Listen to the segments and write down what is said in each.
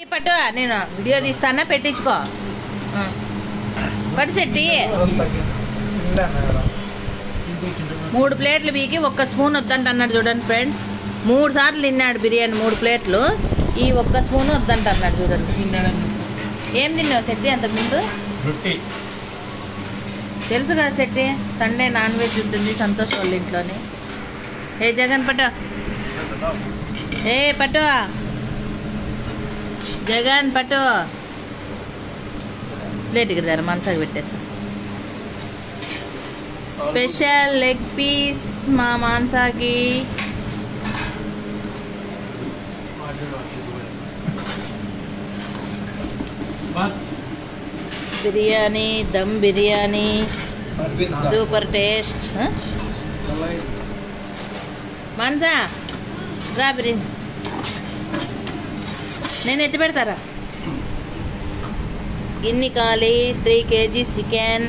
పట్టు నేను వీడియో తీస్తానా పెట్టించుకో పట్టు సెట్టి 3 ప్లేట్లు బీకి 1 స్పూన్ వద్దంట అన్నాడు చూడండి ఫ్రెండ్స్. 3 సార్లు తిన్నాడు బిర్యానీ 3 ప్లేట్లు. ఈ 1 స్పూన్ వద్దంట అన్నాడు చూడండి. ఏం తిన్నావు సెట్టి అంతకుముందు? తెలుసు కదా సెట్టి, సండే నాన్ వెజ్ ఉంటుంది సంతోష్ వాళ్ళ ఇంట్లోనే. ఏ జగన్ పట్టు, ఏ పట్టు జగన్ పట్టు, ప్లేట్ ఇక్కడ దగ్గర మనసాగి పెట్టేస్తా. స్పెషల్ లెగ్ పీస్ మా మాన్సాకి. Biryani dum biryani super taste. మాన్సా రా బిర్యానీ నేను ఎత్తి పెడతారా. గిన్నె ఖాళీ, 3 kg చికెన్,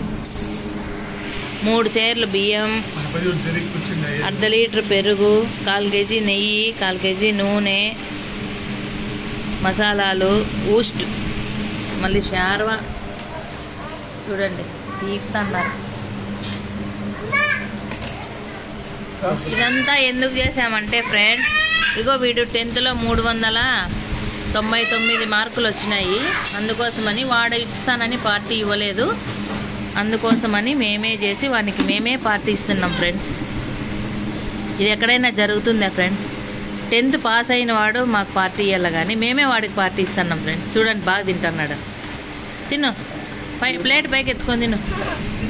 3 చైర్లు బియ్యం, 1/2 లీటర్ పెరుగు, 1/4 kg నెయ్యి, 1/4 kg నూనె, మసాలాలు, ఊస్ట్, మళ్ళీ షార్వా చూడండి తీస్తున్నారు. ఇదంతా ఎందుకు చేసామంటే ఫ్రెండ్స్, ఇగో వీడు 10th లో 399 మార్కులు వచ్చినాయి. అందుకోసమని వాడు ఇస్తానని పార్టీ ఇవ్వలేదు, అందుకోసమని మేమే చేసి వానికి మేమే పార్టీ ఇస్తున్నాం ఫ్రెండ్స్. ఇది ఎక్కడైనా జరుగుతుందా ఫ్రెండ్స్? 10th పాస్ అయిన వాడు మాకు పార్టీ ఇవ్వాలి కానీ మేమే వాడికి పార్టీ ఇస్తున్నాం ఫ్రెండ్స్. చూడండి బాగా తింటున్నాడు. తిను, ప్లేట్ పైకి ఎత్తుకొని తిను.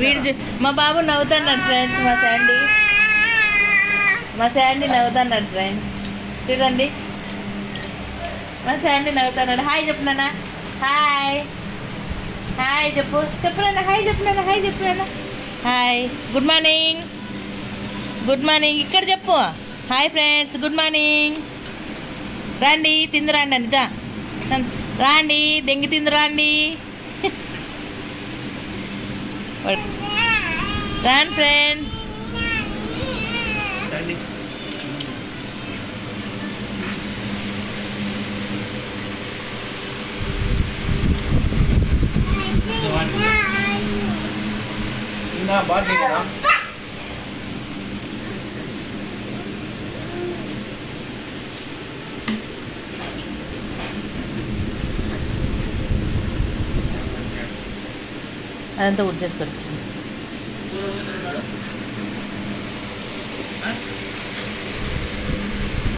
వీడు మా బాబు నవ్వుతున్నాడు ఫ్రెండ్స్. మా శాండీ నవ్వుతున్నాడు ఫ్రెండ్స్. చూడండి మా శాండీ నవ్వుతున్నాడు. హాయ్ చెప్పునా, హాయ్ హాయ్ చెప్పు, చెప్పునా హాయ్ చెప్పునా, హాయ్ చెప్పునా, hi good morning, good morning ఇక్కడ చెప్పు. Hi friends good morning. రండి తిందురండి అనిగా, రాండి దెంగి తిందురండి. రాండి ఫ్రెండ్స్. అదంతా ఉడిచేసుకొచ్చు.